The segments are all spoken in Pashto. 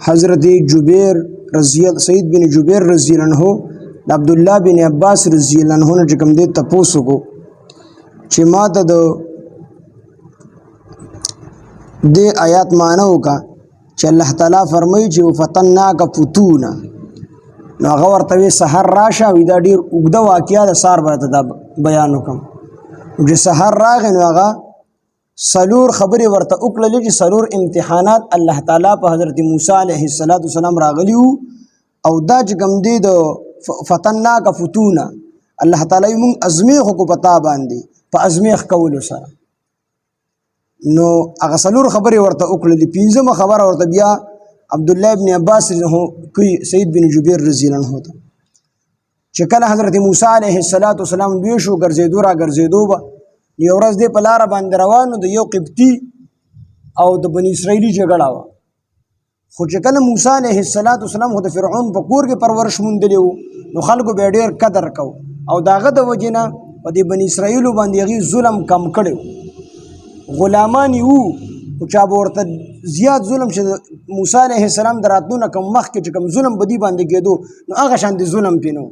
حضرت جبیر سید بن جبیر رضی اللہ عنہ د عبد الله بن عباس رضی اللہ عنہ نه کوم دې تاسو کو چې ما ته د آیات معنی وکا چې الله تعالی فرمایي چې فتناک فتونا نو هغه ورته سحر راشه وي دا ډیر اوږده واقعیا د سار برته دا بیان وکم چې سحر راغی نو هغه سلور خبرې ورته وکړلې چې سلور امتحانات الله تعالی په حضرت موسی علیه السلام راغلی او دا چې کوم دی د فتناک فتونا الله تعالی موږ ازمیخ کو پتا باندې په ازمیخ کولو سره نو هغه سلور خبرې ورته وکړلې پنځمه خبره ورته بیا عبد الله ابن عباس کوي سید بن جبیر رضی الله عنه چې کله حضرت موسی علیه السلام دوی شو ګرځېدو را ګرځېدو به یو ورځ دې په لار باندې روانو د یو قبطي او د بنی اسرائیلی جګړه وه خو چې کله موسی علیه السلام خو د فرعون په کور کې پرورش موندلی و نو خلکو به ډېر قدر کو او د هغه د وجې نه په دې بنی اسرائیلو باندې هغې ظلم کم کړی غلامان یې وو خو چا به ورته زیات ظلم چې موسی علیه السلام د راتلو نه کم مخکې چې کوم ظلم به دې باندې کېدو نو هغه شانتې ظلم پې نه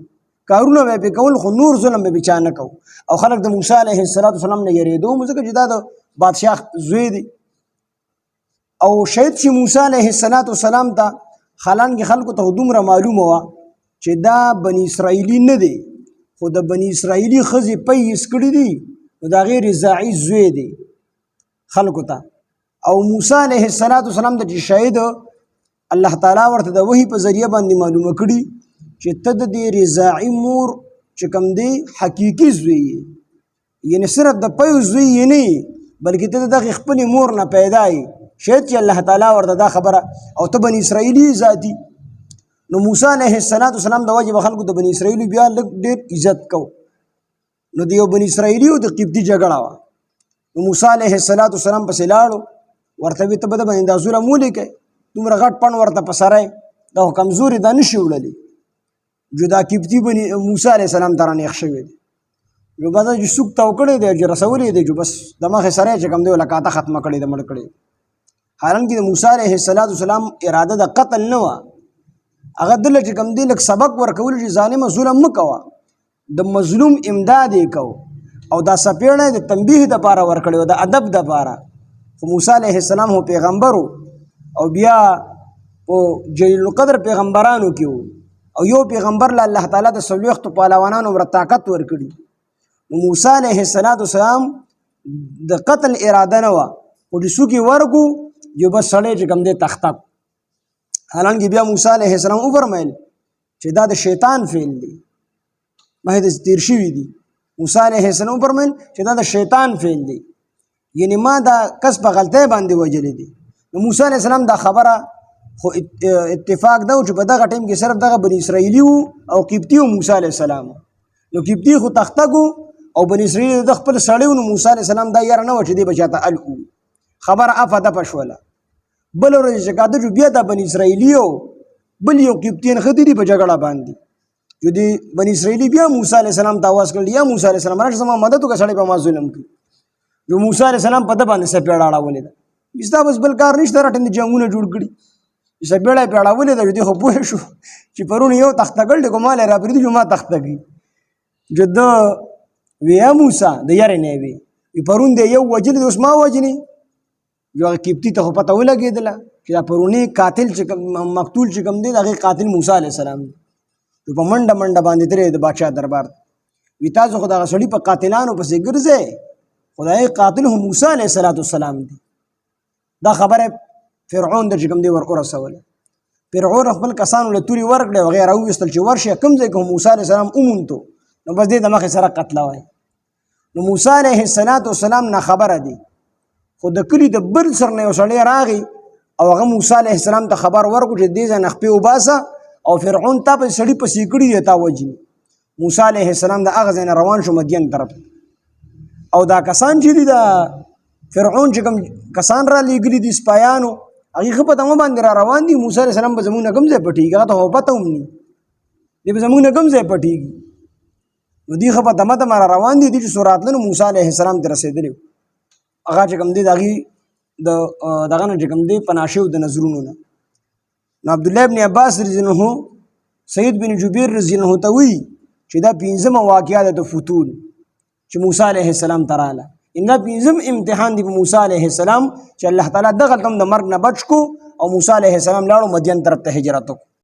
کارونه به پې کول خو نور ظلم به چا نه کو او خلک د موسی علیه السلام نه یېرېدو ځکه چې دا د بادشاه زوی دی او شاید چې موسی علیه السلام ته حالان کې خلکو ته دومره معلومه وه چې دا بنی اسرائیلي نه دی خو د بنی اسرائیلي ښځې پیس کړي دي نو د هغې رضاعي زوی دی خلکو ته او موسی علیه السلام ته چې شاید الله تعالی ورته د وحي په ذریعه باندې معلومه کړي چې ته د دې رضاعي مور چې کوم دی حقیقي زوی یې یعنې صرف د پیو زوی یې نه بلکې ته د دغې خپلې مور نه پیدا یې شاید چې الله تعالی ورته دا خبره او ته بنی اسرائیلي ذاتي نو موسی علیه السلام د وجې به خلکو د بنی اسرائیلو بیا لږ ډېر عزت کو نو د یو بنی اسرائیلي او د قبطي جګړه وه نو موسی علیه السلام پسې لاړو ورته وی ته به د باندې دا زوره مو لیکئ دومره غټ پڼ ورته په سری دا خو کمزوري دا نشي وړلی جو دا قبطي موسی علیه السلام ته رانیغ شوی دی جو بس چې سوک تاو کړی دی چې رسولی دی جو بس د مخې سری چې کوم دی وله کاته ختمه کړې ده مړ کړې حالانکې د موسی علیه السلام اراده د قتل نه وه هغه دله چې کوم دی لږ سبق ورکولو چې ظالمه ظلم مه کوه د مظلوم امداد یې کو او دا سپېړی د تنبیه دپاره ورکړی و د ادب دپاره خو موسی علیه السلام هو پیغمبر او بیا په جلیل القدر پیغمبرانو کې و او یو پیغمبر له الله تعالی د څلوېښتو پهلوانانو عمره طاقت ورکړي نو موسی علیه السلام د قتل اراده نه وه خو د سوکې ورکو یو بس سړی چې کوم دی تختک حالانکې بیا موسی علیه السلام وفرمیل چې دا د شیطان فعل دی مخکې تیر شوي دي موسی علیه السلام وفرمیل چې دا د شیطان فعل دی یعنی ما دا کس په غلطۍ باندې وجلی دی نو موسی علیه السلام دا خبره خو اتفاق ده چې په دغه ټیم کې صرف دغه بنی اسرائیلي وو او قبطي و موسی علیه السلام نو قبطي خو تختک او بنی اسرائیل د خپل سړی و نو موسی علیه السلام دا یاره نه وه چې دی به چاته الو خبره افه دپه شوله بله ورځ چې کاته جو بیا دا بنی اسرائیلي او بل یو قبطي نښتي دي په جګړه باندې چې د بنی اسرائیلي بیا موسی علیه السلام ته آواز کړل یا موسی علیه السلام راشه زما مدد وکړه سړی په ما ظلم کړي جو موسی علیه السلام په ده باندې سپېړه اړولې ده ستا بس بل کار نشته راټیم د جنګونه جوړ کړي سپېړه یې پې اړولې ده چې دی خو پوه شو چې پرون یو تخته کړ دی خو ما لی راپرېږدي جو ما تخته کړي جو ده وی یا موسی د یارې نه وی پرون دی یو وجلې دی اوس ما وجنې جو هغه قبطي ته خو پته ولګېدله چې دا پرونی قاتل چې مقتول چې کوم دی د هغې قاتل موسی علیه السلام دی جو په منډه منډه باندې تللی د بادشاه دربار ته وي تاسو خو دغه سړي په قاتلانو پسې ګرځئ خو د هغې قاتل خو موسی علیه السلام دی دا خبره فرعون د چې کوم دی ور ورسوله فرعون خپل کسانو له تورې ورکړې او هغې راوویستل چې ورشه کوم ځای کې موسی علیه السلام وموندو نو بس دې د مخې سره قتلوی نو موسی علیه السلام نه خبره دی خو د کلي د بل سر نه یو سړی راغی او هغه موسی علیه السلام ته خبر ورکړو چې دې ځای نه خپې وباسه او فرعون تا په سړي پسې کړي دی تا وجني موسی علیه السلام د هغه ځای نه روان شو مدین طرف او دا کسان چې دي د فرعون چې کوم کسان را لېږلي دي سپایانو هغې ښه په تمه باندې را روان دي موسی علیه السلام به زموږ نه کوم ځای پټېږي هغه ته خو پته هم نه دی به زموږ نه کوم ځای پټېږي نو دوی ښه په تمه را روان دي دوی چې څو راتله نو موسی علیه السلام ته رسېدلي هغه چې کوم دی د هغې د دغه نه چې کوم دی پناه شوي د نظرونو نه نو عبد الله ابن عباس رضی الله عنه سید بن جبیر رضی الله عنه ته وی چې دا پنځم واقعیا د فتون چې موسی علیه السلام تراله ان دا پنځم امتحان دی موسی علیه السلام چې الله تعالی دغه تم د مرګ نه بچ کو او موسی علیه السلام لاړو مدین طرف ته هجرت وکړو